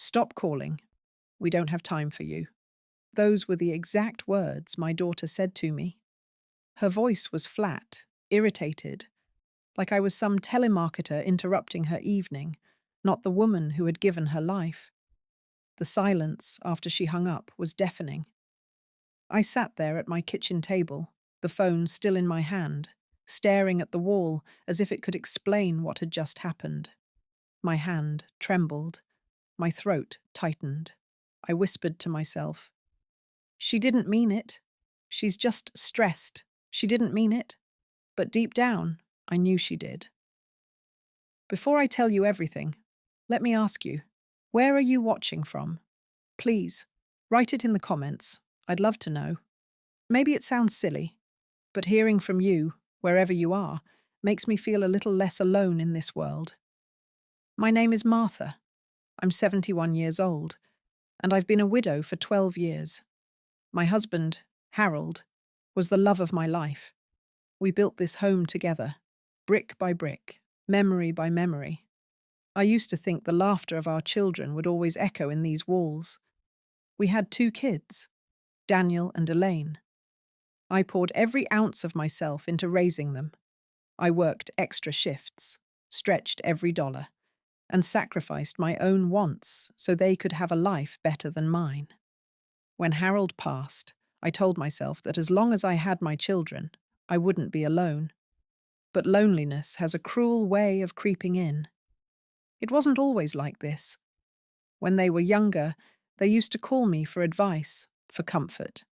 Stop calling. We don't have time for you. Those were the exact words my daughter said to me. Her voice was flat, irritated, like I was some telemarketer interrupting her evening, not the woman who had given her life. The silence after she hung up was deafening. I sat there at my kitchen table, the phone still in my hand, staring at the wall as if it could explain what had just happened. My hand trembled, my throat tightened. I whispered to myself, "She didn't mean it. She's just stressed. She didn't mean it." But deep down, I knew she did. Before I tell you everything, let me ask you, where are you watching from? Please, write it in the comments. I'd love to know. Maybe it sounds silly, but hearing from you, wherever you are, makes me feel a little less alone in this world. My name is Martha. I'm 71 years old, and I've been a widow for 12 years. My husband, Harold, was the love of my life. We built this home together, brick by brick, memory by memory. I used to think the laughter of our children would always echo in these walls. We had 2 kids, Daniel and Elaine. I poured every ounce of myself into raising them. I worked extra shifts, stretched every dollar, and sacrificed my own wants so they could have a life better than mine. When Harold passed, I told myself that as long as I had my children, I wouldn't be alone. But loneliness has a cruel way of creeping in. It wasn't always like this. When they were younger, they used to call me for advice, for comfort.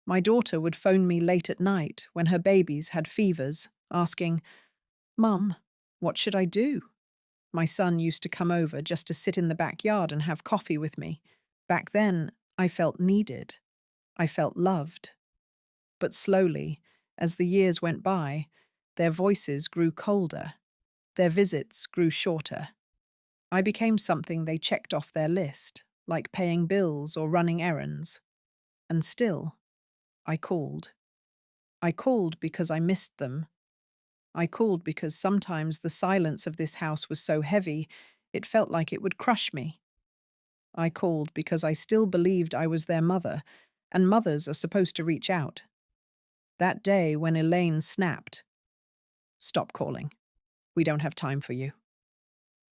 My daughter would phone me late at night when her babies had fevers, asking, "Mum, what should I do?" My son used to come over just to sit in the backyard and have coffee with me. Back then, I felt needed. I felt loved. But slowly, as the years went by, their voices grew colder. Their visits grew shorter. I became something they checked off their list, like paying bills or running errands. And still, I called. I called because I missed them. I called because sometimes the silence of this house was so heavy, it felt like it would crush me. I called because I still believed I was their mother, and mothers are supposed to reach out. That day when Elaine snapped, "Stop calling. We don't have time for you."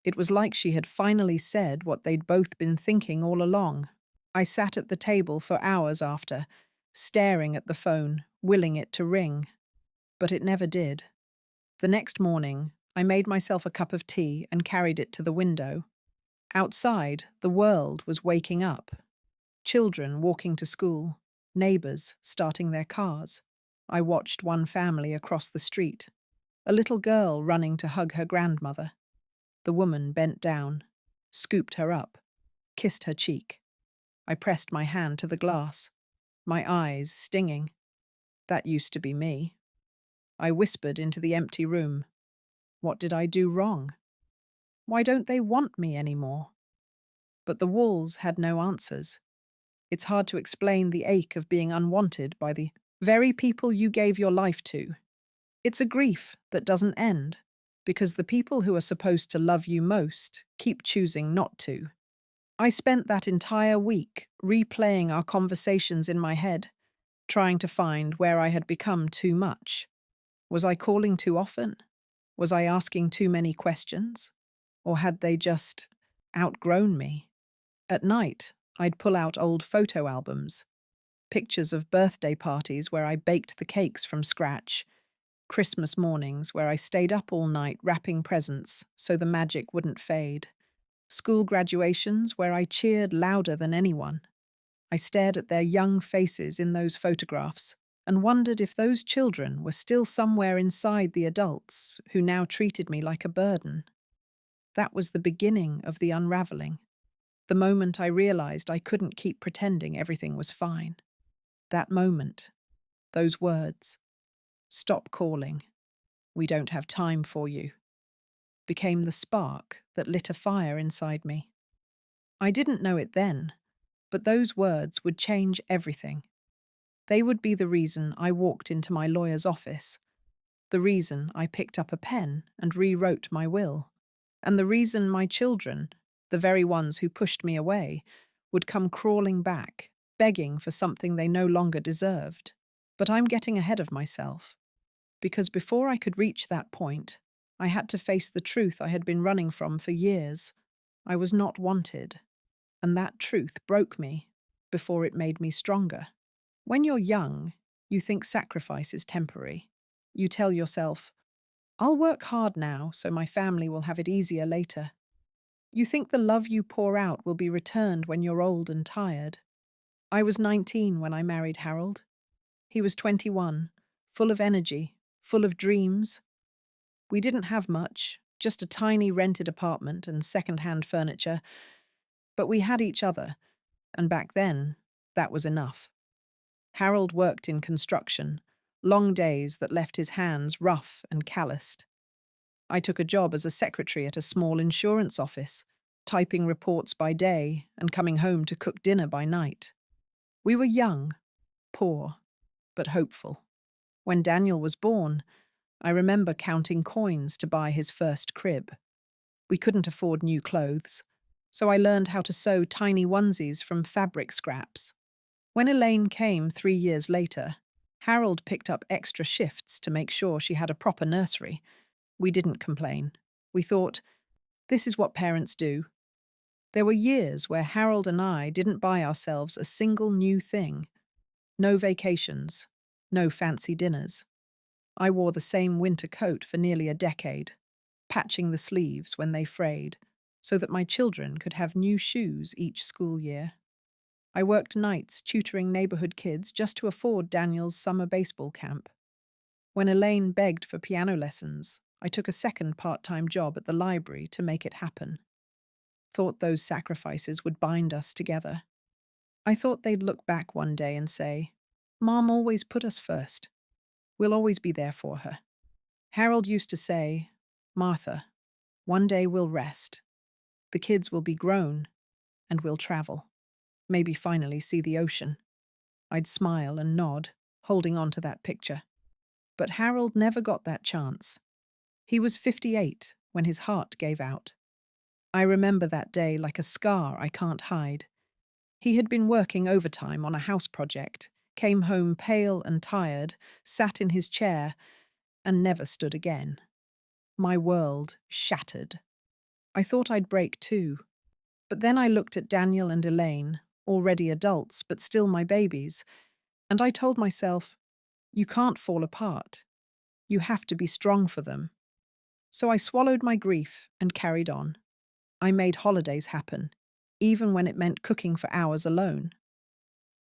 It was like she had finally said what they'd both been thinking all along. I sat at the table for hours after, staring at the phone, willing it to ring. But it never did. The next morning, I made myself a cup of tea and carried it to the window. Outside, the world was waking up. Children walking to school, neighbors starting their cars. I watched one family across the street, a little girl running to hug her grandmother. The woman bent down, scooped her up, kissed her cheek. I pressed my hand to the glass, my eyes stinging. That used to be me. I whispered into the empty room. What did I do wrong? Why don't they want me anymore? But the walls had no answers. It's hard to explain the ache of being unwanted by the very people you gave your life to. It's a grief that doesn't end, because the people who are supposed to love you most keep choosing not to. I spent that entire week replaying our conversations in my head, trying to find where I had become too much. Was I calling too often? Was I asking too many questions? Or had they just outgrown me? At night, I'd pull out old photo albums, pictures of birthday parties where I baked the cakes from scratch, Christmas mornings where I stayed up all night wrapping presents so the magic wouldn't fade, school graduations where I cheered louder than anyone. I stared at their young faces in those photographs and wondered if those children were still somewhere inside the adults who now treated me like a burden. That was the beginning of the unraveling. The moment I realized I couldn't keep pretending everything was fine. That moment, those words, "Stop calling. We don't have time for you," became the spark that lit a fire inside me. I didn't know it then, but those words would change everything. They would be the reason I walked into my lawyer's office, the reason I picked up a pen and rewrote my will, and the reason my children, the very ones who pushed me away, would come crawling back, begging for something they no longer deserved. But I'm getting ahead of myself, because before I could reach that point, I had to face the truth I had been running from for years. I was not wanted, and that truth broke me before it made me stronger. When you're young, you think sacrifice is temporary. You tell yourself, I'll work hard now so my family will have it easier later. You think the love you pour out will be returned when you're old and tired. I was 19 when I married Harold. He was 21, full of energy, full of dreams. We didn't have much, just a tiny rented apartment and second-hand furniture, but we had each other, and back then, that was enough. Harold worked in construction, long days that left his hands rough and calloused. I took a job as a secretary at a small insurance office, typing reports by day and coming home to cook dinner by night. We were young, poor, but hopeful. When Daniel was born, I remember counting coins to buy his first crib. We couldn't afford new clothes, so I learned how to sew tiny onesies from fabric scraps. When Elaine came 3 years later, Harold picked up extra shifts to make sure she had a proper nursery. We didn't complain. We thought, this is what parents do. There were years where Harold and I didn't buy ourselves a single new thing. No vacations, no fancy dinners. I wore the same winter coat for nearly a decade, patching the sleeves when they frayed, so that my children could have new shoes each school year. I worked nights tutoring neighborhood kids just to afford Daniel's summer baseball camp. When Elaine begged for piano lessons, I took a second part-time job at the library to make it happen. Thought those sacrifices would bind us together. I thought they'd look back one day and say, Mom always put us first. We'll always be there for her. Harold used to say, Martha, one day we'll rest. The kids will be grown, and we'll travel. Maybe finally see the ocean. I'd smile and nod, holding on to that picture. But Harold never got that chance. He was 58 when his heart gave out. I remember that day like a scar I can't hide. He had been working overtime on a house project, came home pale and tired, sat in his chair, and never stood again. My world shattered. I thought I'd break too. But then I looked at Daniel and Elaine, already adults but still my babies, and I told myself, you can't fall apart. You have to be strong for them. So I swallowed my grief and carried on. I made holidays happen, even when it meant cooking for hours alone.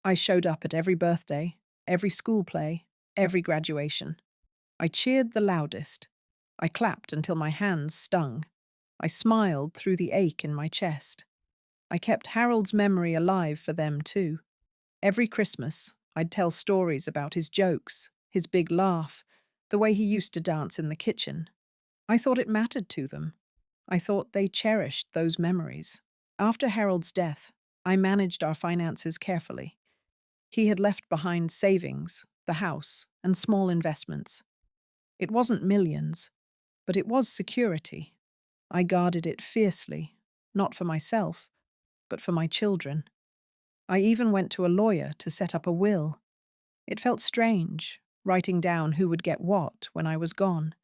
I showed up at every birthday, every school play, every graduation. I cheered the loudest. I clapped until my hands stung. I smiled through the ache in my chest. I kept Harold's memory alive for them too. Every Christmas, I'd tell stories about his jokes, his big laugh, the way he used to dance in the kitchen. I thought it mattered to them. I thought they cherished those memories. After Harold's death, I managed our finances carefully. He had left behind savings, the house, and small investments. It wasn't millions, but it was security. I guarded it fiercely, not for myself, but for my children. I even went to a lawyer to set up a will. It felt strange, writing down who would get what when I was gone.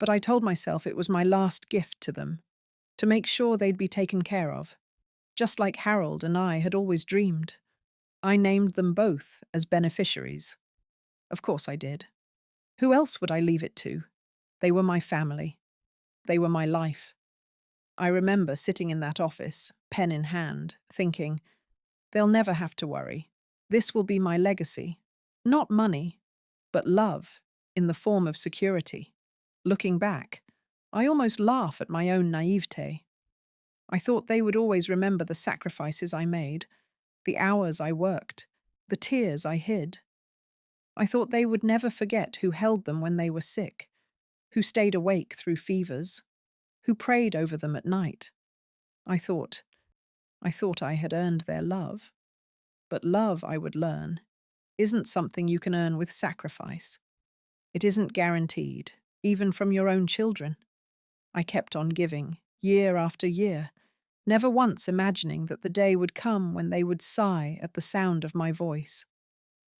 But I told myself it was my last gift to them, to make sure they'd be taken care of, just like Harold and I had always dreamed. I named them both as beneficiaries. Of course I did. Who else would I leave it to? They were my family. They were my life. I remember sitting in that office, pen in hand, thinking, they'll never have to worry. This will be my legacy. Not money, but love, in the form of security. Looking back, I almost laugh at my own naivete. I thought they would always remember the sacrifices I made, the hours I worked, the tears I hid. I thought they would never forget who held them when they were sick, who stayed awake through fevers, who prayed over them at night. I thought I had earned their love. But love, I would learn, isn't something you can earn with sacrifice. It isn't guaranteed, even from your own children. I kept on giving, year after year, never once imagining that the day would come when they would sigh at the sound of my voice,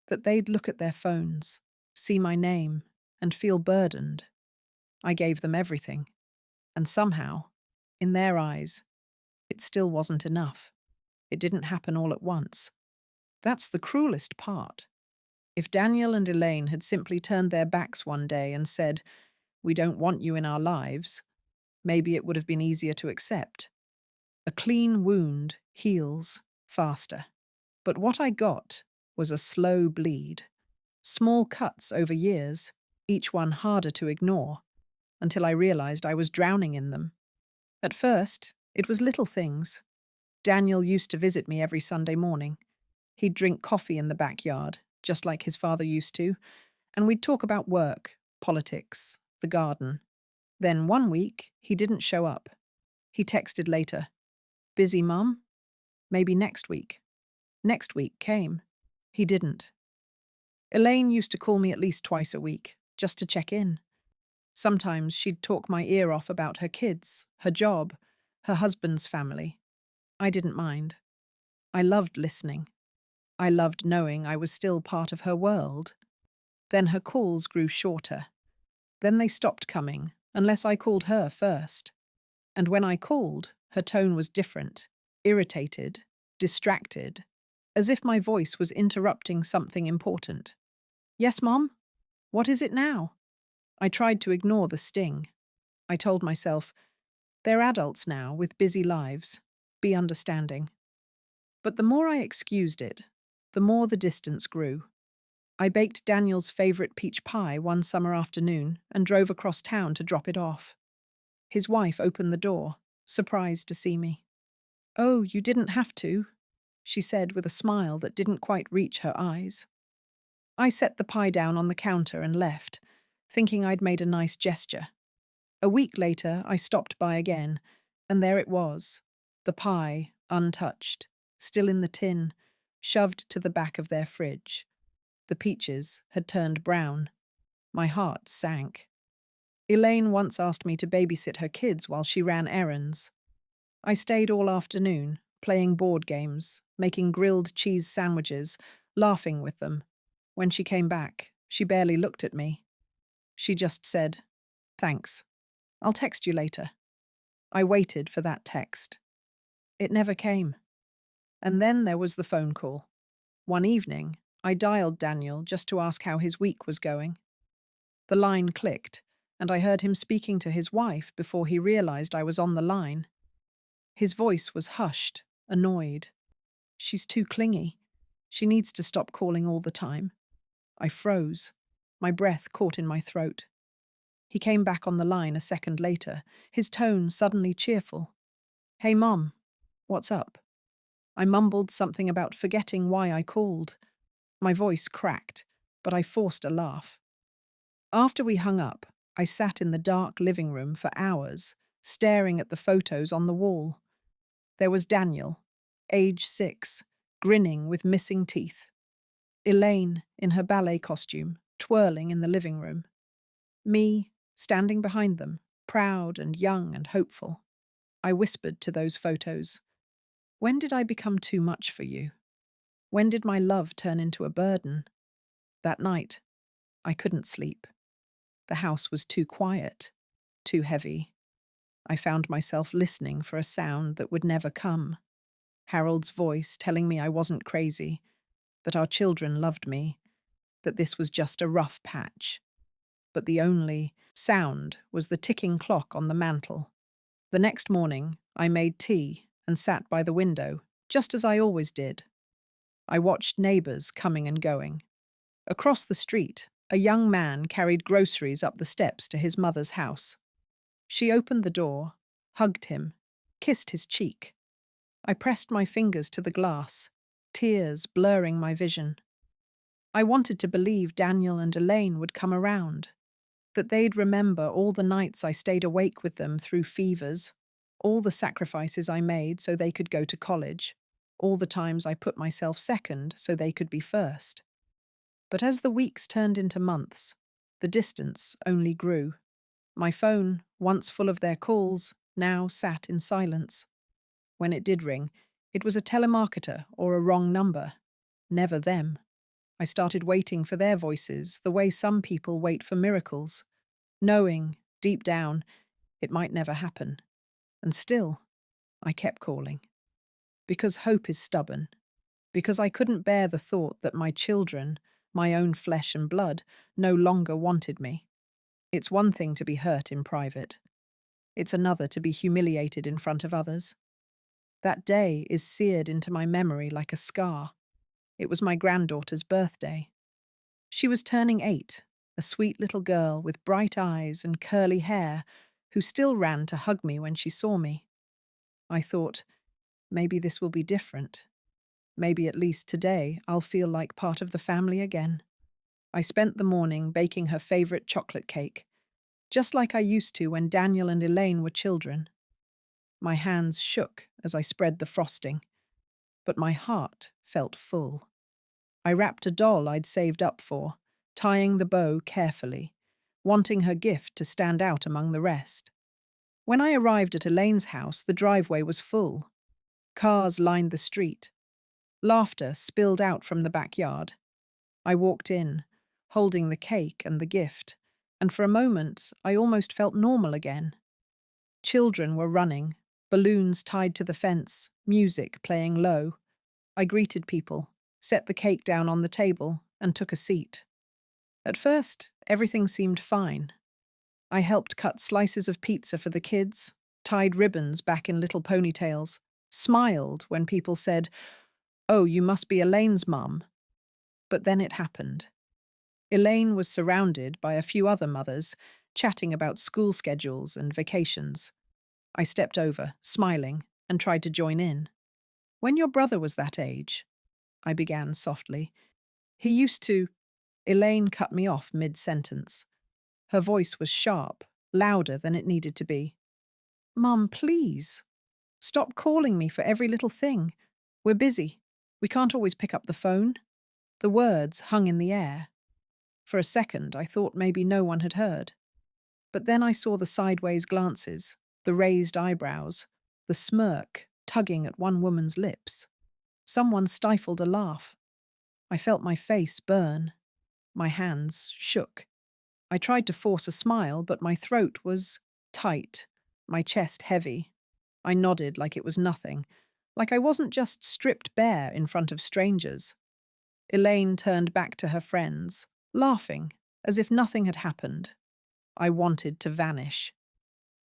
that they'd look at their phones, see my name, and feel burdened. I gave them everything, and somehow, in their eyes, it still wasn't enough. It didn't happen all at once. That's the cruelest part. If Daniel and Elaine had simply turned their backs one day and said, "We don't want you in our lives," maybe it would have been easier to accept. A clean wound heals faster. But what I got was a slow bleed. Small cuts over years, each one harder to ignore, until I realized I was drowning in them. At first, it was little things. Daniel used to visit me every Sunday morning. He'd drink coffee in the backyard, just like his father used to, and we'd talk about work, politics, the garden. Then one week, he didn't show up. He texted later, "Busy, Mum? Maybe next week." Next week came. He didn't. Elaine used to call me at least twice a week, just to check in. Sometimes she'd talk my ear off about her kids, her job, her husband's family. I didn't mind. I loved listening. I loved knowing I was still part of her world. Then her calls grew shorter. Then they stopped coming, unless I called her first. And when I called, her tone was different, irritated, distracted, as if my voice was interrupting something important. "Yes, Mom? What is it now?" I tried to ignore the sting. I told myself, they're adults now with busy lives. Be understanding. But the more I excused it, the more the distance grew. I baked Daniel's favorite peach pie one summer afternoon and drove across town to drop it off. His wife opened the door, surprised to see me. "Oh, you didn't have to," she said with a smile that didn't quite reach her eyes. I set the pie down on the counter and left, thinking I'd made a nice gesture. A week later, I stopped by again, and there it was, the pie, untouched, still in the tin, shoved to the back of their fridge. The peaches had turned brown. My heart sank. Elaine once asked me to babysit her kids while she ran errands. I stayed all afternoon, playing board games, making grilled cheese sandwiches, laughing with them. When she came back, she barely looked at me. She just said, "Thanks. I'll text you later." I waited for that text. It never came. And then there was the phone call. One evening, I dialed Daniel just to ask how his week was going. The line clicked, and I heard him speaking to his wife before he realized I was on the line. His voice was hushed, annoyed. "She's too clingy. She needs to stop calling all the time." I froze. My breath caught in my throat. He came back on the line a second later, his tone suddenly cheerful. "Hey, Mom, what's up?" I mumbled something about forgetting why I called. My voice cracked, but I forced a laugh. After we hung up, I sat in the dark living room for hours, staring at the photos on the wall. There was Daniel, age 6, grinning with missing teeth. Elaine, in her ballet costume, twirling in the living room. Me, standing behind them, proud and young and hopeful. I whispered to those photos, "When did I become too much for you? When did my love turn into a burden?" That night, I couldn't sleep. The house was too quiet, too heavy. I found myself listening for a sound that would never come. Harold's voice telling me I wasn't crazy, that our children loved me, that this was just a rough patch. But the only sound was the ticking clock on the mantel. The next morning, I made tea and sat by the window, just as I always did. I watched neighbors coming and going. Across the street, a young man carried groceries up the steps to his mother's house. She opened the door, hugged him, kissed his cheek. I pressed my fingers to the glass, tears blurring my vision. I wanted to believe Daniel and Elaine would come around, that they'd remember all the nights I stayed awake with them through fevers, all the sacrifices I made so they could go to college, all the times I put myself second so they could be first. But as the weeks turned into months, the distance only grew. My phone, once full of their calls, now sat in silence. When it did ring, it was a telemarketer or a wrong number. Never them. I started waiting for their voices, the way some people wait for miracles, knowing, deep down, it might never happen. And still, I kept calling. Because hope is stubborn. Because I couldn't bear the thought that my children, my own flesh and blood, no longer wanted me. It's one thing to be hurt in private. It's another to be humiliated in front of others. That day is seared into my memory like a scar. It was my granddaughter's birthday. She was turning 8, a sweet little girl with bright eyes and curly hair who still ran to hug me when she saw me. I thought, maybe this will be different. Maybe at least today I'll feel like part of the family again. I spent the morning baking her favorite chocolate cake, just like I used to when Daniel and Elaine were children. My hands shook as I spread the frosting, but my heart felt full. I wrapped a doll I'd saved up for, tying the bow carefully, wanting her gift to stand out among the rest. When I arrived at Elaine's house, the driveway was full. Cars lined the street. Laughter spilled out from the backyard. I walked in, holding the cake and the gift, and for a moment I almost felt normal again. Children were running, balloons tied to the fence, music playing low. I greeted people, set the cake down on the table, and took a seat. At first, everything seemed fine. I helped cut slices of pizza for the kids, tied ribbons back in little ponytails, smiled when people said, "Oh, you must be Elaine's mum." But then it happened. Elaine was surrounded by a few other mothers, chatting about school schedules and vacations. I stepped over, smiling, and tried to join in. "When your brother was that age," I began softly, "he used to—" Elaine cut me off mid-sentence. Her voice was sharp, louder than it needed to be. "Mum, please. Stop calling me for every little thing. We're busy. We can't always pick up the phone." The words hung in the air. For a second, I thought maybe no one had heard. But then I saw the sideways glances, the raised eyebrows, the smirk tugging at one woman's lips. Someone stifled a laugh. I felt my face burn. My hands shook. I tried to force a smile, but my throat was tight, my chest heavy. I nodded like it was nothing, like I wasn't just stripped bare in front of strangers. Elaine turned back to her friends, laughing, as if nothing had happened. I wanted to vanish.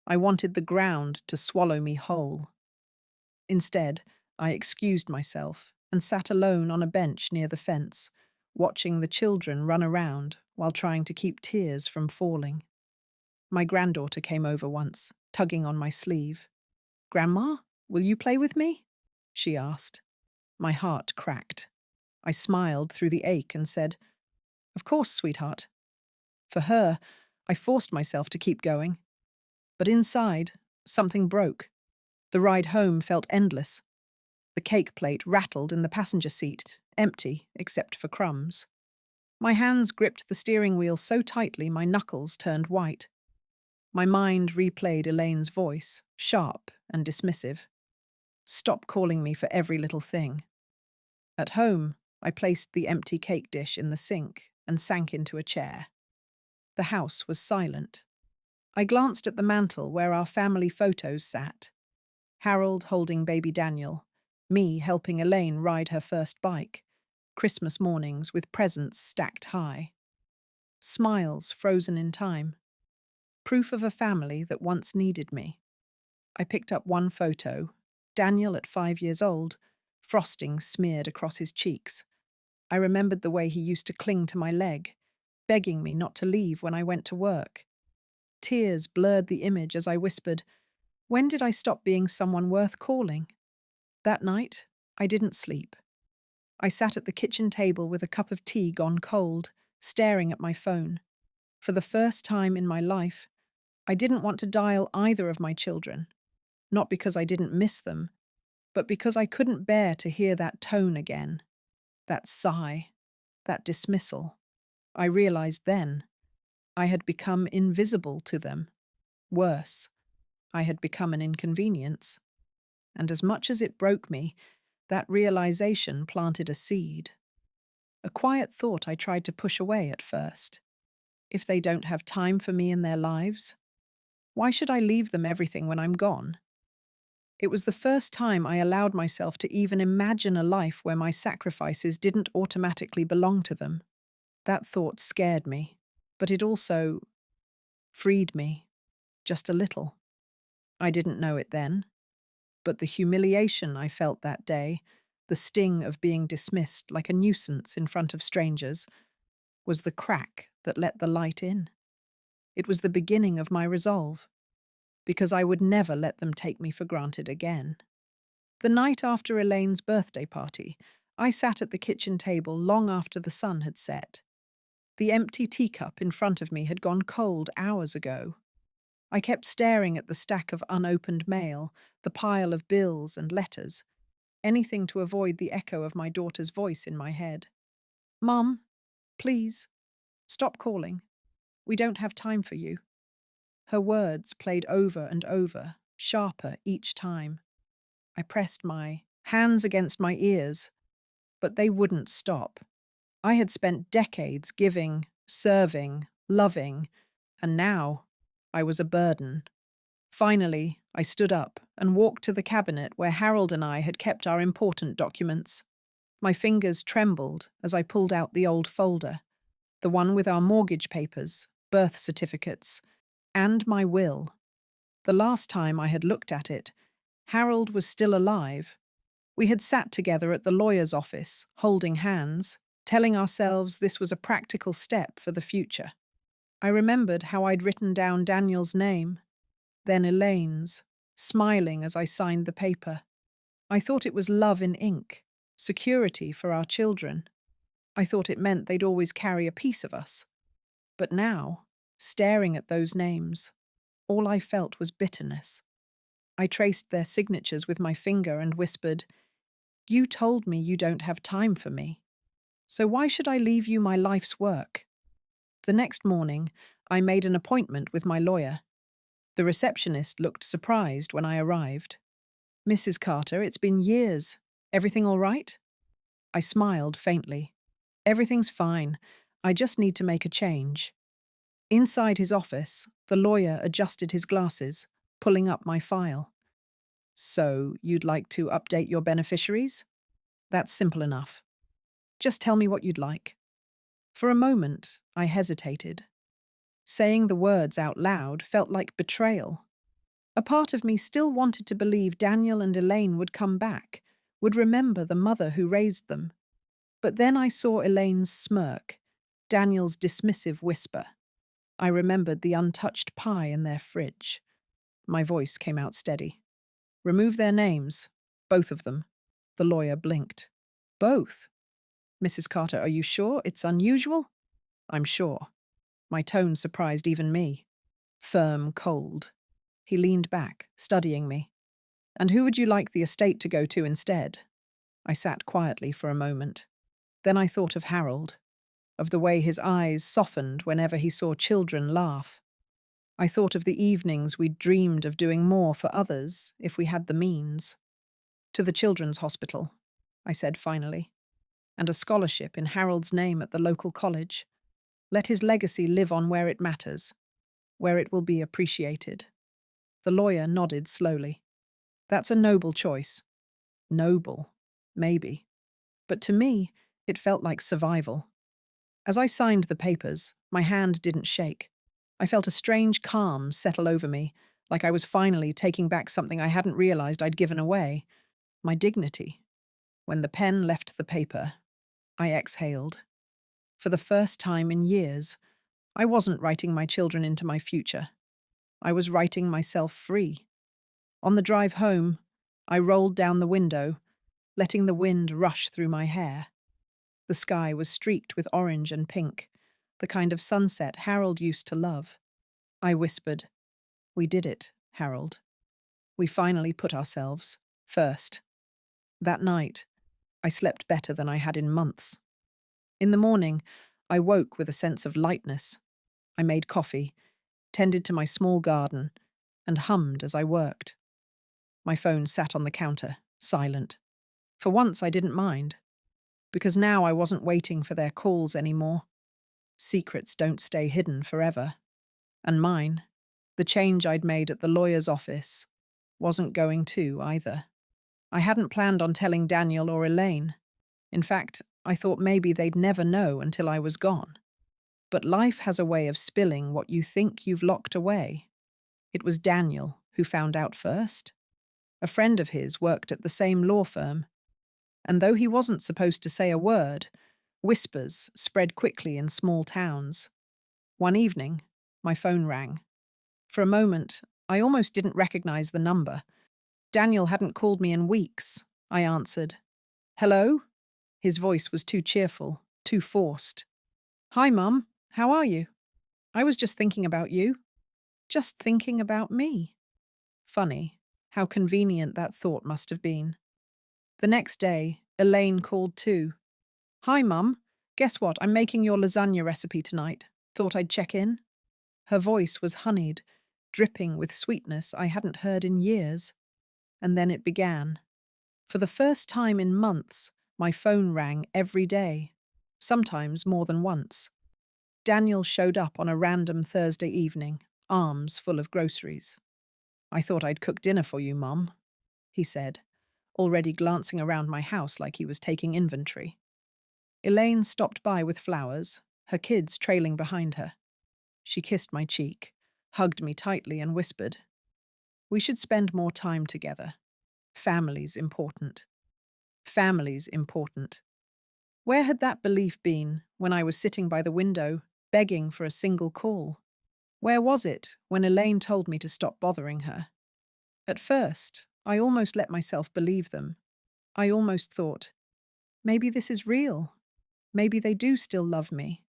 I wanted the ground to swallow me whole. Instead, I excused myself and sat alone on a bench near the fence, watching the children run around while trying to keep tears from falling. My granddaughter came over once, tugging on my sleeve. "Grandma, will you play with me?" she asked. My heart cracked. I smiled through the ache and said, "Of course, sweetheart." For her, I forced myself to keep going. But inside, something broke. The ride home felt endless. The cake plate rattled in the passenger seat, empty except for crumbs. My hands gripped the steering wheel so tightly my knuckles turned white. My mind replayed Elaine's voice, sharp and dismissive. "Stop calling me for every little thing." At home, I placed the empty cake dish in the sink and sank into a chair. The house was silent. I glanced at the mantel where our family photos sat. Harold holding baby Daniel, me helping Elaine ride her first bike, Christmas mornings with presents stacked high. Smiles frozen in time. Proof of a family that once needed me. I picked up one photo, Daniel at 5 years old, frosting smeared across his cheeks. I remembered the way he used to cling to my leg, begging me not to leave when I went to work. Tears blurred the image as I whispered, "When did I stop being someone worth calling?" That night, I didn't sleep. I sat at the kitchen table with a cup of tea gone cold, staring at my phone. For the first time in my life, I didn't want to dial either of my children, not because I didn't miss them, but because I couldn't bear to hear that tone again, that sigh, that dismissal. I realized then I had become invisible to them. Worse, I had become an inconvenience. And as much as it broke me, that realization planted a seed. A quiet thought I tried to push away at first. If they don't have time for me in their lives, why should I leave them everything when I'm gone? It was the first time I allowed myself to even imagine a life where my sacrifices didn't automatically belong to them. That thought scared me, but it also freed me, just a little. I didn't know it then, but the humiliation I felt that day, the sting of being dismissed like a nuisance in front of strangers, was the crack that let the light in. It was the beginning of my resolve, because I would never let them take me for granted again. The night after Elaine's birthday party, I sat at the kitchen table long after the sun had set. The empty teacup in front of me had gone cold hours ago. I kept staring at the stack of unopened mail, the pile of bills and letters, anything to avoid the echo of my daughter's voice in my head. "Mum, please, stop calling. We don't have time for you." Her words played over and over, sharper each time. I pressed my hands against my ears, but they wouldn't stop. I had spent decades giving, serving, loving, and now I was a burden. Finally, I stood up and walked to the cabinet where Harold and I had kept our important documents. My fingers trembled as I pulled out the old folder, the one with our mortgage papers, birth certificates, and my will. The last time I had looked at it, Harold was still alive. We had sat together at the lawyer's office, holding hands, telling ourselves this was a practical step for the future. I remembered how I'd written down Daniel's name, then Elaine's, smiling as I signed the paper. I thought it was love in ink, security for our children. I thought it meant they'd always carry a piece of us. But now, staring at those names, all I felt was bitterness. I traced their signatures with my finger and whispered, "You told me you don't have time for me. So why should I leave you my life's work?" The next morning, I made an appointment with my lawyer. The receptionist looked surprised when I arrived. "Mrs. Carter, it's been years. Everything all right?" I smiled faintly. "Everything's fine. I just need to make a change." Inside his office, the lawyer adjusted his glasses, pulling up my file. "So, you'd like to update your beneficiaries? That's simple enough. Just tell me what you'd like." For a moment, I hesitated. Saying the words out loud felt like betrayal. A part of me still wanted to believe Daniel and Elaine would come back, would remember the mother who raised them. But then I saw Elaine's smirk, Daniel's dismissive whisper. I remembered the untouched pie in their fridge. My voice came out steady. "Remove their names. Both of them." The lawyer blinked. "Both? Mrs. Carter, are you sure? It's unusual?" "I'm sure." My tone surprised even me. Firm, cold. He leaned back, studying me. "And who would you like the estate to go to instead?" I sat quietly for a moment. Then I thought of Harold, of the way his eyes softened whenever he saw children laugh. I thought of the evenings we'd dreamed of doing more for others if we had the means. "To the children's hospital," I said finally, "and a scholarship in Harold's name at the local college. Let his legacy live on where it matters, where it will be appreciated." The lawyer nodded slowly. "That's a noble choice." Noble, maybe. But to me, it felt like survival. As I signed the papers, my hand didn't shake. I felt a strange calm settle over me, like I was finally taking back something I hadn't realized I'd given away. My dignity. When the pen left the paper, I exhaled. For the first time in years, I wasn't writing my children into my future. I was writing myself free. On the drive home, I rolled down the window, letting the wind rush through my hair. The sky was streaked with orange and pink, the kind of sunset Harold used to love. I whispered, "We did it, Harold. We finally put ourselves first." That night, I slept better than I had in months. In the morning, I woke with a sense of lightness. I made coffee, tended to my small garden, and hummed as I worked. My phone sat on the counter, silent. For once, I didn't mind, because now I wasn't waiting for their calls anymore. Secrets don't stay hidden forever. And mine, the change I'd made at the lawyer's office, wasn't going to either. I hadn't planned on telling Daniel or Elaine. In fact, I thought maybe they'd never know until I was gone. But life has a way of spilling what you think you've locked away. It was Daniel who found out first. A friend of his worked at the same law firm, and though he wasn't supposed to say a word, whispers spread quickly in small towns. One evening, my phone rang. For a moment, I almost didn't recognize the number. Daniel hadn't called me in weeks. I answered. "Hello?" His voice was too cheerful, too forced. "Hi, Mum. How are you? I was just thinking about you. Just thinking about me." Funny, how convenient that thought must have been. The next day, Elaine called too. "Hi, Mum. Guess what? I'm making your lasagna recipe tonight. Thought I'd check in." Her voice was honeyed, dripping with sweetness I hadn't heard in years. And then it began. For the first time in months, my phone rang every day, sometimes more than once. Daniel showed up on a random Thursday evening, arms full of groceries. "I thought I'd cook dinner for you, Mum," he said, already glancing around my house like he was taking inventory. Elaine stopped by with flowers, her kids trailing behind her. She kissed my cheek, hugged me tightly, and whispered, "We should spend more time together. Family's important. Family's important." Where had that belief been when I was sitting by the window, begging for a single call? Where was it when Elaine told me to stop bothering her? At first, I almost let myself believe them. I almost thought, maybe this is real. Maybe they do still love me.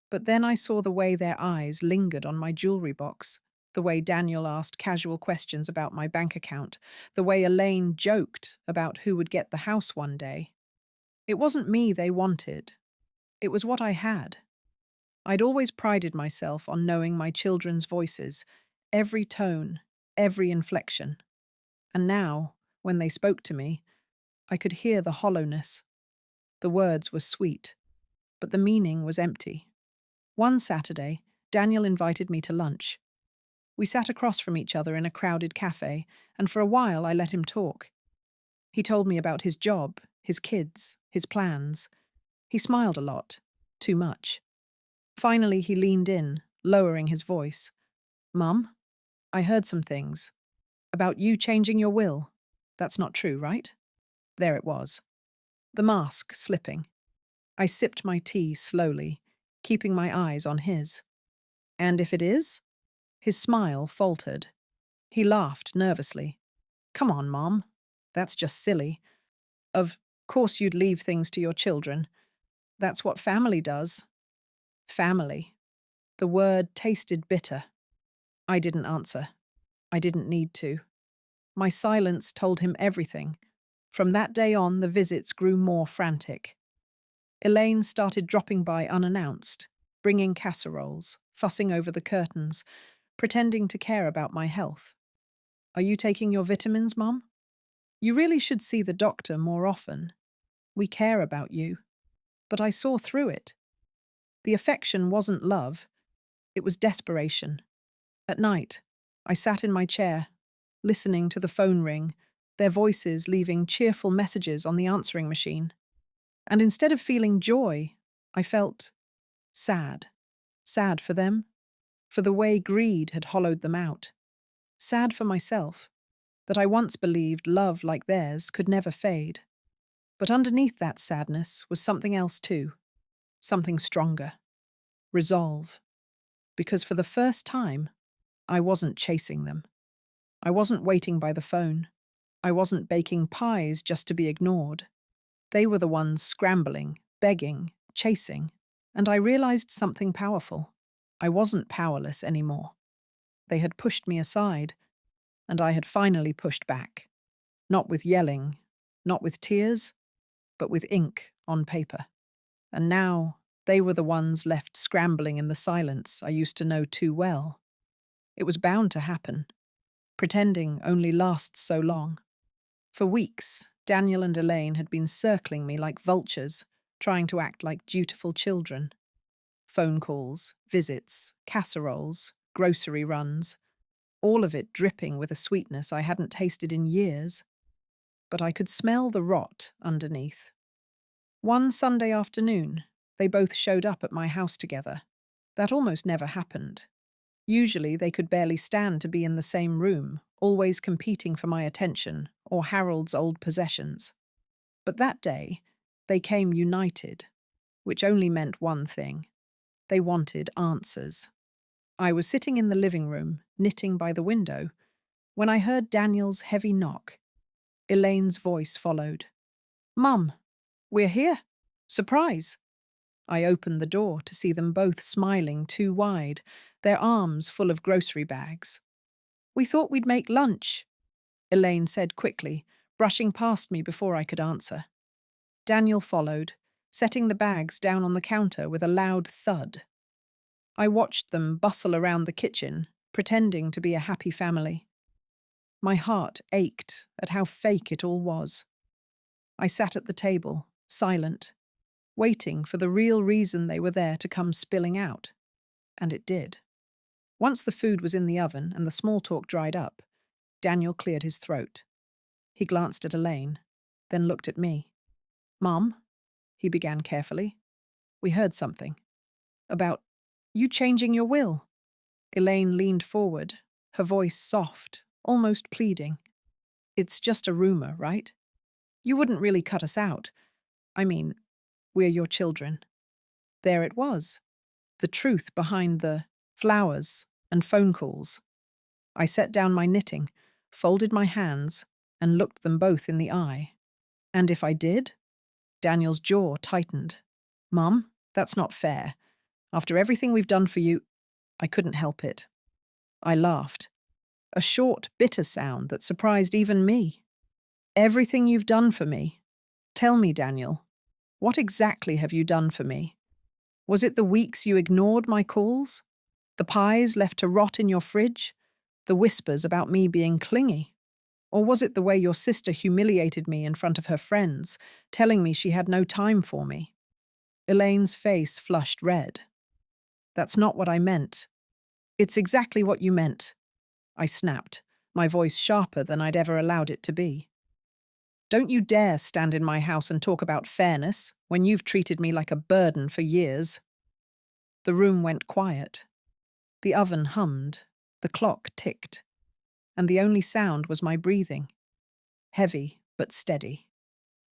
But then I saw the way their eyes lingered on my jewelry box, the way Daniel asked casual questions about my bank account, the way Elaine joked about who would get the house one day. It wasn't me they wanted. It was what I had. I'd always prided myself on knowing my children's voices, every tone, every inflection. And now, when they spoke to me, I could hear the hollowness. The words were sweet, but the meaning was empty. One Saturday, Daniel invited me to lunch. We sat across from each other in a crowded cafe, and for a while I let him talk. He told me about his job, his kids, his plans. He smiled a lot, too much. Finally, he leaned in, lowering his voice. "Mum, I heard some things. About you changing your will. That's not true, right?" There it was. The mask slipping. I sipped my tea slowly, keeping my eyes on his. "And if it is?" His smile faltered. He laughed nervously. "Come on, Mom. That's just silly. Of course you'd leave things to your children. That's what family does." Family. The word tasted bitter. I didn't answer. I didn't need to. My silence told him everything. From that day on, the visits grew more frantic. Elaine started dropping by unannounced, bringing casseroles, fussing over the curtains, pretending to care about my health. "Are you taking your vitamins, Mum? You really should see the doctor more often. We care about you." But I saw through it. The affection wasn't love. It was desperation. At night, I sat in my chair, listening to the phone ring, their voices leaving cheerful messages on the answering machine. And instead of feeling joy, I felt sad. Sad for them, for the way greed had hollowed them out. Sad for myself, that I once believed love like theirs could never fade. But underneath that sadness was something else too, something stronger. Resolve. Because for the first time, I wasn't chasing them. I wasn't waiting by the phone. I wasn't baking pies just to be ignored. They were the ones scrambling, begging, chasing, and I realized something powerful. I wasn't powerless anymore. They had pushed me aside, and I had finally pushed back. Not with yelling, not with tears, but with ink on paper. And now they were the ones left scrambling in the silence I used to know too well. It was bound to happen. Pretending only lasts so long. For weeks, Daniel and Elaine had been circling me like vultures, trying to act like dutiful children. Phone calls, visits, casseroles, grocery runs, all of it dripping with a sweetness I hadn't tasted in years. But I could smell the rot underneath. One Sunday afternoon, they both showed up at my house together. That almost never happened. Usually they could barely stand to be in the same room, always competing for my attention or Harold's old possessions. But that day, they came united, which only meant one thing. They wanted answers. I was sitting in the living room, knitting by the window, when I heard Daniel's heavy knock. Elaine's voice followed. "Mum, we're here. Surprise." I opened the door to see them both smiling too wide, their arms full of grocery bags. "We thought we'd make lunch," Elaine said quickly, brushing past me before I could answer. Daniel followed, setting the bags down on the counter with a loud thud. I watched them bustle around the kitchen, pretending to be a happy family. My heart ached at how fake it all was. I sat at the table, silent, waiting for the real reason they were there to come spilling out. And it did. Once the food was in the oven and the small talk dried up, Daniel cleared his throat. He glanced at Elaine, then looked at me. "Mom," he began carefully, "we heard something. About you changing your will." Elaine leaned forward, her voice soft, almost pleading. "It's just a rumor, right? You wouldn't really cut us out. I mean, we're your children." There it was, the truth behind the flowers and phone calls. I set down my knitting, folded my hands, and looked them both in the eye. "And if I did?" Daniel's jaw tightened. "Mum, that's not fair. After everything we've done for you—" I couldn't help it. I laughed. A short, bitter sound that surprised even me. "Everything you've done for me? Tell me, Daniel, what exactly have you done for me? Was it the weeks you ignored my calls? The pies left to rot in your fridge? The whispers about me being clingy? Or was it the way your sister humiliated me in front of her friends, telling me she had no time for me?" Elaine's face flushed red. "That's not what I meant." "It's exactly what you meant," I snapped, my voice sharper than I'd ever allowed it to be. "Don't you dare stand in my house and talk about fairness when you've treated me like a burden for years." The room went quiet. The oven hummed, the clock ticked, and the only sound was my breathing, heavy but steady.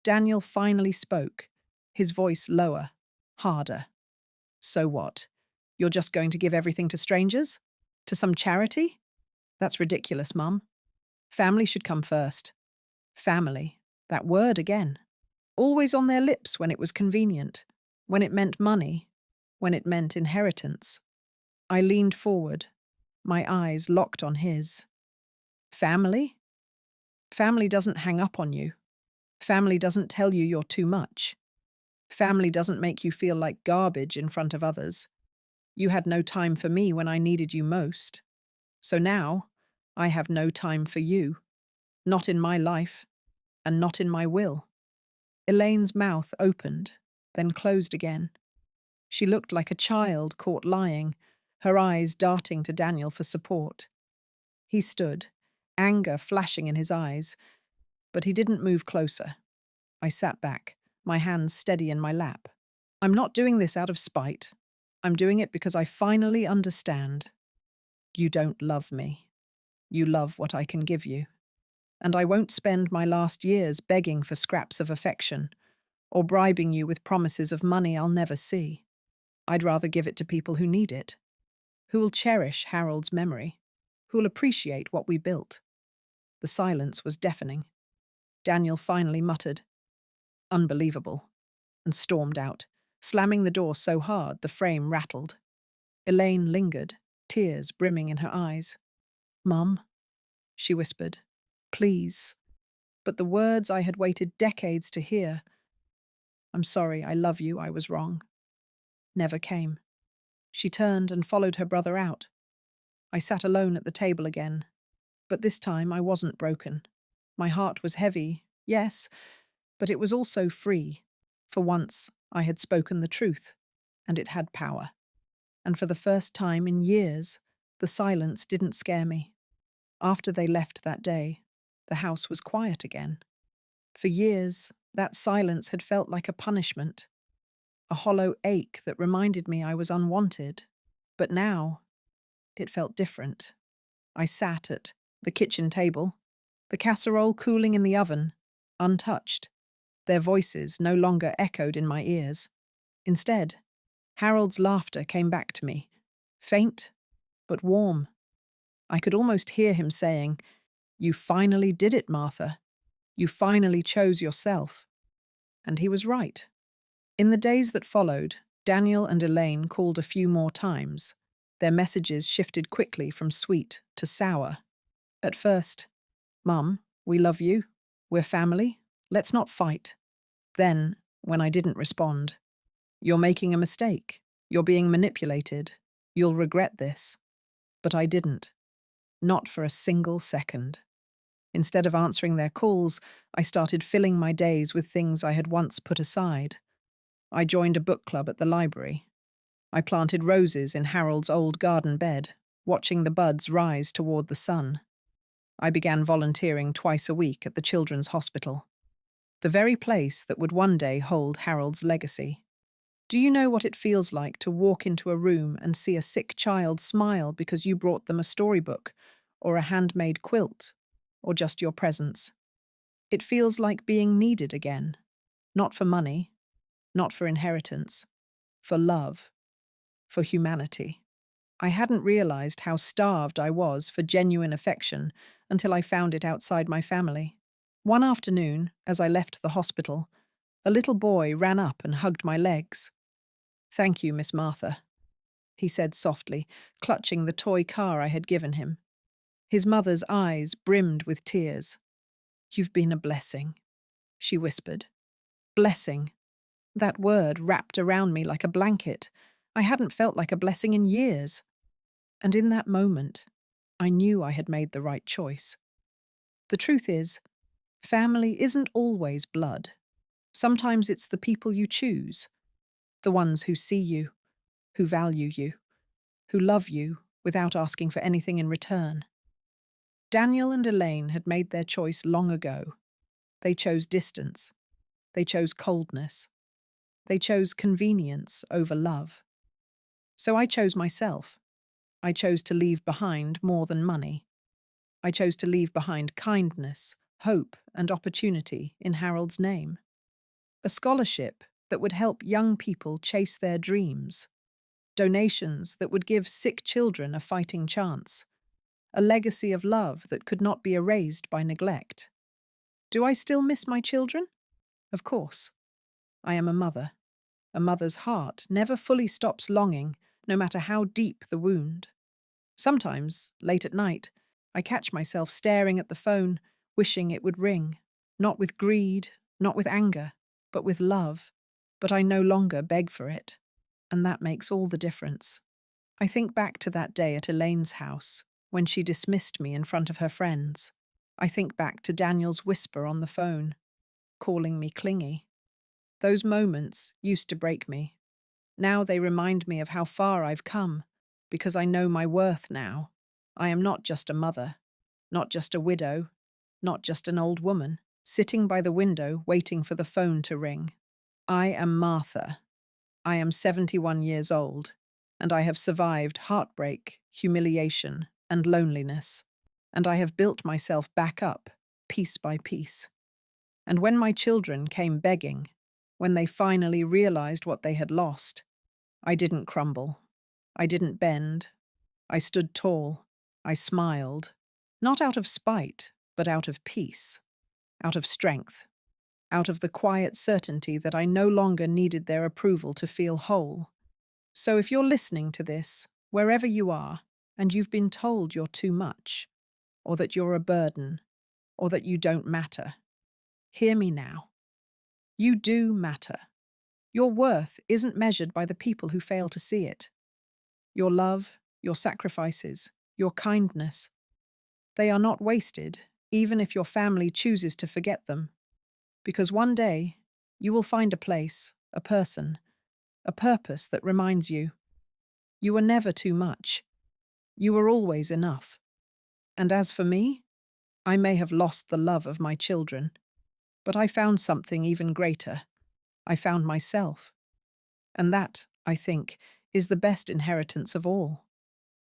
Daniel finally spoke, his voice lower, harder. "So what? You're just going to give everything to strangers? To some charity? That's ridiculous, Mum. Family should come first." Family, that word again. Always on their lips when it was convenient, when it meant money, when it meant inheritance. I leaned forward, my eyes locked on his. "Family? Family doesn't hang up on you. Family doesn't tell you you're too much. Family doesn't make you feel like garbage in front of others. You had no time for me when I needed you most. So now, I have no time for you. Not in my life, and not in my will." Elaine's mouth opened, then closed again. She looked like a child caught lying, her eyes darting to Daniel for support. He stood, anger flashing in his eyes, but he didn't move closer. I sat back, my hands steady in my lap. "I'm not doing this out of spite. I'm doing it because I finally understand. You don't love me. You love what I can give you. And I won't spend my last years begging for scraps of affection or bribing you with promises of money I'll never see. I'd rather give it to people who need it, who will cherish Harold's memory, who will appreciate what we built." The silence was deafening. Daniel finally muttered, "Unbelievable," and stormed out, slamming the door so hard the frame rattled. Elaine lingered, tears brimming in her eyes. "Mum," she whispered, "please." But the words I had waited decades to hear, "I'm sorry, I love you, I was wrong," never came. She turned and followed her brother out. I sat alone at the table again, But this time I wasn't broken. My heart was heavy, yes, but it was also free. For once, I had spoken the truth, and it had power. And for the first time in years, the silence didn't scare me. After they left that day, the house was quiet again. For years, that silence had felt like a punishment, a hollow ache that reminded me I was unwanted. But now, it felt different. I sat at the kitchen table, the casserole cooling in the oven, untouched. Their voices no longer echoed in my ears. Instead, Harold's laughter came back to me, faint but warm. I could almost hear him saying, "You finally did it, Martha. You finally chose yourself." And he was right. In the days that followed, Daniel and Elaine called a few more times. Their messages shifted quickly from sweet to sour. At first, "Mum, we love you. We're family. Let's not fight." Then, when I didn't respond, "You're making a mistake. You're being manipulated. You'll regret this." But I didn't. Not for a single second. Instead of answering their calls, I started filling my days with things I had once put aside. I joined a book club at the library. I planted roses in Harold's old garden bed, watching the buds rise toward the sun. I began volunteering twice a week at the children's hospital, the very place that would one day hold Harold's legacy. Do you know what it feels like to walk into a room and see a sick child smile because you brought them a storybook, or a handmade quilt, or just your presence? It feels like being needed again, not for money, not for inheritance, for love, for humanity. I hadn't realized how starved I was for genuine affection until I found it outside my family. One afternoon, as I left the hospital, a little boy ran up and hugged my legs. "Thank you, Miss Martha," he said softly, clutching the toy car I had given him. His mother's eyes brimmed with tears. "You've been a blessing," she whispered. Blessing. That word wrapped around me like a blanket. I hadn't felt like a blessing in years. And in that moment, I knew I had made the right choice. The truth is, family isn't always blood. Sometimes it's the people you choose, the ones who see you, who value you, who love you without asking for anything in return. Daniel and Elaine had made their choice long ago. They chose distance. They chose coldness. They chose convenience over love. So I chose myself. I chose to leave behind more than money. I chose to leave behind kindness, hope, and opportunity in Harold's name. A scholarship that would help young people chase their dreams. Donations that would give sick children a fighting chance. A legacy of love that could not be erased by neglect. Do I still miss my children? Of course. I am a mother. A mother's heart never fully stops longing, no matter how deep the wound. Sometimes, late at night, I catch myself staring at the phone, wishing it would ring. Not with greed, not with anger, but with love. But I no longer beg for it. And that makes all the difference. I think back to that day at Elaine's house, when she dismissed me in front of her friends. I think back to Daniel's whisper on the phone, calling me clingy. Those moments used to break me. Now they remind me of how far I've come, because I know my worth now. I am not just a mother, not just a widow, not just an old woman, sitting by the window waiting for the phone to ring. I am Martha. I am 71 years old, and I have survived heartbreak, humiliation, and loneliness. And I have built myself back up, piece by piece. And when my children came begging, when they finally realized what they had lost, I didn't crumble. I didn't bend. I stood tall. I smiled. Not out of spite, but out of peace. Out of strength. Out of the quiet certainty that I no longer needed their approval to feel whole. So if you're listening to this, wherever you are, and you've been told you're too much, or that you're a burden, or that you don't matter, hear me now. You do matter. Your worth isn't measured by the people who fail to see it. Your love, your sacrifices, your kindness, They are not wasted, even if your family chooses to forget them, because one day you will find a place, a person, a purpose that reminds you you were never too much. You were always enough. And as for me, I may have lost the love of my children, but I found something even greater. I found myself. And that, I think, is the best inheritance of all.